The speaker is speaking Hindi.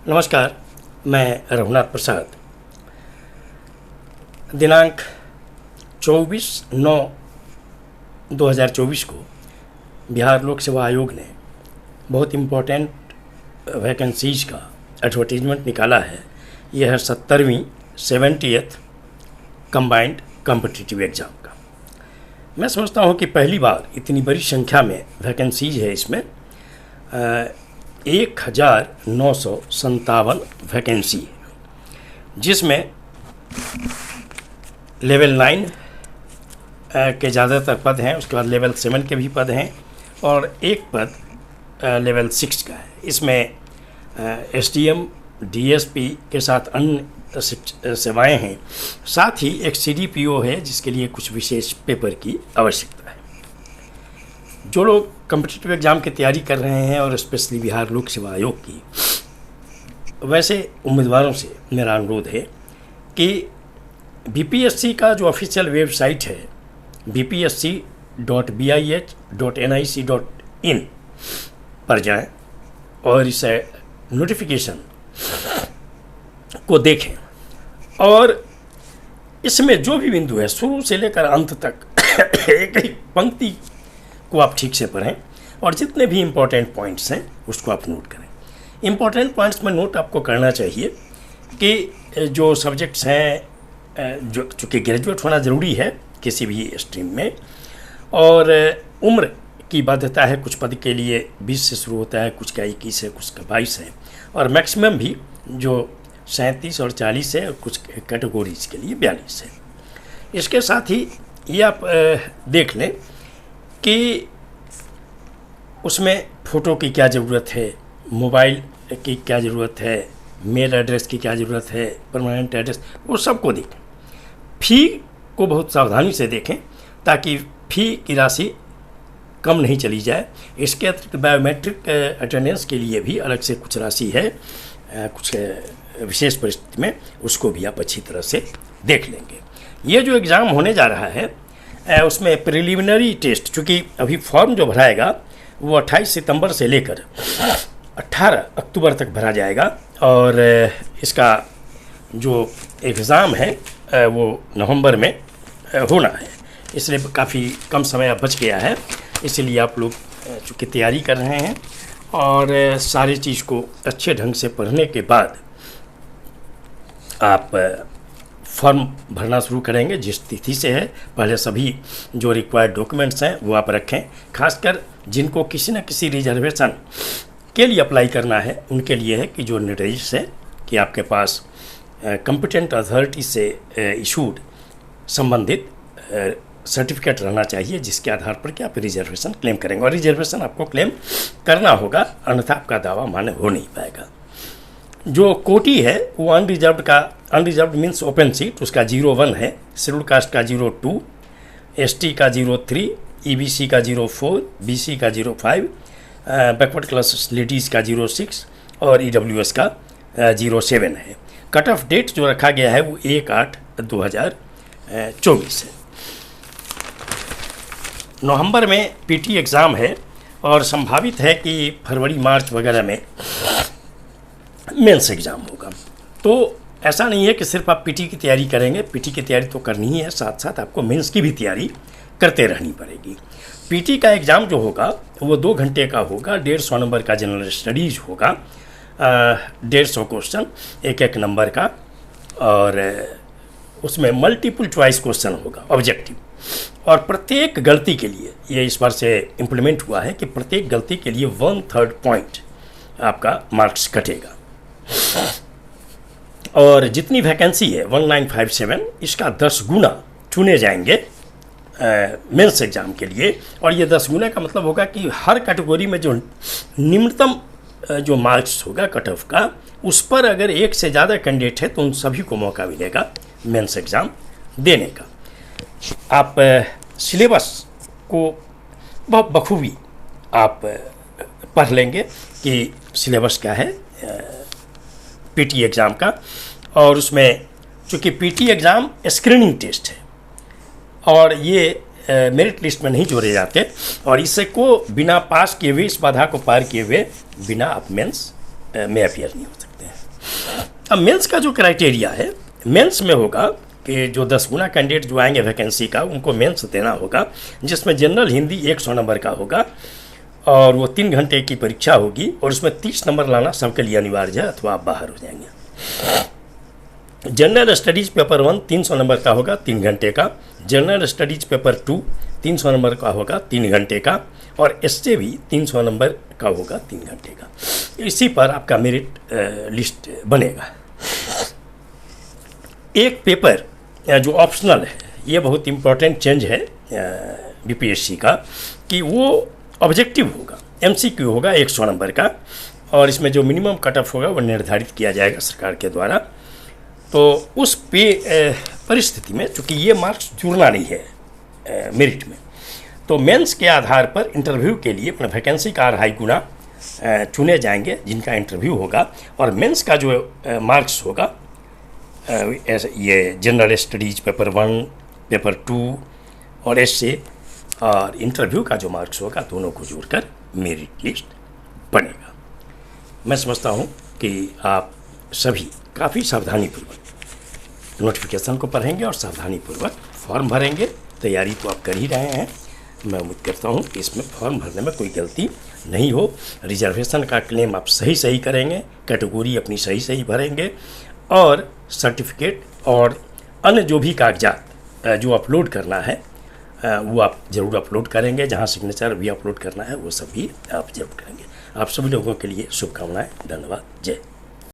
नमस्कार, मैं रघुनाथ प्रसाद। दिनांक 24/9/2024 को बिहार लोक सेवा आयोग ने बहुत इम्पोर्टेंट वैकेंसीज का एडवर्टीजमेंट निकाला है। यह है 70वीं 70th कंबाइंड कॉम्पिटिटिव एग्ज़ाम का। मैं समझता हूँ कि पहली बार इतनी बड़ी संख्या में वैकेंसीज है। इसमें 1957 वैकेंसी है, जिसमें लेवल 9 के ज़्यादातर पद हैं। उसके बाद लेवल 7 के भी पद हैं और एक पद लेवल 6 का है। इसमें SDM, DSP के साथ अन्य सेवाएं हैं। साथ ही एक CDPO है, जिसके लिए कुछ विशेष पेपर की आवश्यकता है। जो लोग कॉम्पिटिटिव एग्ज़ाम की तैयारी कर रहे हैं और स्पेशली बिहार लोक सेवा आयोग की, वैसे उम्मीदवारों से मेरा अनुरोध है कि BPSC का जो ऑफिशियल वेबसाइट है bpsc.bih.nic.in पर जाएं और इस नोटिफिकेशन को देखें और इसमें जो भी बिंदु है शुरू से लेकर अंत तक एक ही पंक्ति को आप ठीक से पढ़ें और जितने भी इम्पोर्टेंट पॉइंट्स हैं उसको आप नोट करें। इम्पोर्टेंट पॉइंट्स में नोट आपको करना चाहिए कि जो सब्जेक्ट्स हैं, जो चूँकि ग्रेजुएट होना ज़रूरी है किसी भी स्ट्रीम में, और उम्र की बाध्यता है। कुछ पद के लिए 20 से शुरू होता है, कुछ का 21 है, कुछ का 22 है, और मैक्सिमम भी जो 37 और 40 है, और कुछ कैटेगोरीज के लिए 42 है। इसके साथ ही ये आप देख लें कि उसमें फ़ोटो की क्या ज़रूरत है, मोबाइल की क्या ज़रूरत है, मेल एड्रेस की क्या ज़रूरत है, परमानेंट एड्रेस, वो सबको देखें। फ़ी को बहुत सावधानी से देखें ताकि फ़ी की राशि कम नहीं चली जाए। इसके अतिरिक्त बायोमेट्रिक अटेंडेंस के लिए भी अलग से कुछ राशि है, कुछ विशेष परिस्थिति में उसको भी आप अच्छी तरह से देख लेंगे। ये जो एग्ज़ाम होने जा रहा है उसमें प्रिलिमिनरी टेस्ट, चूँकि अभी फॉर्म जो भराएगा वो 28 सितंबर से लेकर 18 अक्टूबर तक भरा जाएगा, और इसका जो एग्ज़ाम है वो नवंबर में होना है। इसलिए काफ़ी कम समय अब बच गया है। इसलिए आप लोग चूँकि तैयारी कर रहे हैं और सारी चीज़ को अच्छे ढंग से पढ़ने के बाद आप फॉर्म भरना शुरू करेंगे। जिस तिथि से है, पहले सभी जो रिक्वायर्ड डॉक्यूमेंट्स हैं वो आप रखें। खासकर जिनको किसी न किसी रिजर्वेशन के लिए अप्लाई करना है उनके लिए है कि जो निर्देश है कि आपके पास कॉम्पिटेंट अथॉरिटी से इशूड संबंधित सर्टिफिकेट रहना चाहिए, जिसके आधार पर कि आप रिजर्वेशन क्लेम करेंगे, और रिजर्वेशन आपको क्लेम करना होगा, अन्यथा आपका दावा मान्य हो नहीं पाएगा। जो कोटी है वो अनरिजर्व्ड मीन्स ओपन सीट, उसका 01 है, शेड्यूल कास्ट का 02, ST का 03, EBC का 04, BC का 05, बैकवर्ड क्लास लेडीज़ का 06 और EWS का 07 है। कट ऑफ डेट जो रखा गया है वो 1/8/2024 है। नवंबर में PT एग्ज़ाम है और संभावित है कि फरवरी मार्च वगैरह में मेंस एग्ज़ाम होगा। तो ऐसा नहीं है कि सिर्फ आप PT की तैयारी करेंगे। PT की तैयारी तो करनी ही है, साथ साथ आपको मेंस की भी तैयारी करते रहनी पड़ेगी। PT का एग्ज़ाम जो होगा वो 2 घंटे का होगा। 150 नंबर का जनरल स्टडीज़ होगा, 150 क्वेश्चन एक नंबर का, और उसमें मल्टीपल चॉइस क्वेश्चन होगा, ऑब्जेक्टिव। और प्रत्येक गलती के लिए, ये इस बार से इम्प्लीमेंट हुआ है कि प्रत्येक गलती के लिए 1/3 पॉइंट आपका मार्क्स कटेगा। और जितनी वैकेंसी है 1957, इसका 10 गुना चुने जाएंगे मेंस एग्ज़ाम के लिए। और ये 10 गुना का मतलब होगा कि हर कैटेगरी में जो निम्नतम जो मार्क्स होगा कट ऑफ का, उस पर अगर एक से ज़्यादा कैंडिडेट है तो उन सभी को मौका मिलेगा मेंस एग्ज़ाम देने का। आप सिलेबस को बहुत बखूबी आप पढ़ लेंगे कि सिलेबस क्या है PT एग्ज़ाम का। और उसमें चूँकि PT एग्ज़ाम स्क्रीनिंग टेस्ट है और ये मेरिट लिस्ट में नहीं जोड़े जाते, और इससे को बिना पास किए हुए, इस बाधा को पार किए हुए बिना आप मेंस में अपियर नहीं हो सकते हैं। अब मेंस का जो क्राइटेरिया है, मेंस में होगा कि जो 10 गुना कैंडिडेट जो आएंगे वैकेंसी का, उनको मेंस देना होगा, जिसमें जनरल हिंदी 100 नंबर का होगा और वो 3 घंटे की परीक्षा होगी और उसमें 30 नंबर लाना सबके लिए अनिवार्य है, अथवा आप बाहर हो जाएंगे। जनरल स्टडीज़ पेपर 1 300 नंबर का होगा 3 घंटे का, जनरल स्टडीज़ पेपर 2 300 नंबर का होगा 3 घंटे का, और एसए भी 300 नंबर का होगा 3 घंटे का। इसी पर आपका मेरिट लिस्ट बनेगा। एक पेपर जो ऑप्शनल है, ये बहुत इम्पोर्टेंट चेंज है बीपीएससी का, कि वो ऑब्जेक्टिव होगा, एमसीक्यू होगा 100 नंबर का, और इसमें जो मिनिमम कट ऑफ होगा वो निर्धारित किया जाएगा सरकार के द्वारा। तो उस परिस्थिति में चूँकि ये मार्क्स जुड़ना नहीं है मेरिट में, तो मेंस के आधार पर इंटरव्यू के लिए अपने वैकेंसी का 2.5 गुना चुने जाएंगे जिनका इंटरव्यू होगा, और मेंस का जो मार्क्स होगा ये जनरल स्टडीज़ पेपर 1 पेपर 2 और एसए और इंटरव्यू का जो मार्क्स होगा, दोनों को जोड़कर मेरिट लिस्ट बनेगा। मैं समझता हूँ कि आप सभी काफ़ी सावधानीपूर्वक नोटिफिकेशन को पढ़ेंगे और सावधानीपूर्वक फॉर्म भरेंगे। तैयारी तो आप कर ही रहे हैं। मैं उम्मीद करता हूँ कि इसमें फॉर्म भरने में कोई गलती नहीं हो। रिजर्वेशन का क्लेम आप सही करेंगे, कैटेगरी अपनी सही भरेंगे, और सर्टिफिकेट और अन्य जो भी कागजात जो अपलोड करना है वो आप ज़रूर अपलोड करेंगे। जहाँ सिग्नेचर भी अपलोड करना है वो सब भी आप जरूर करेंगे। आप सभी लोगों के लिए शुभकामनाएं। धन्यवाद। जय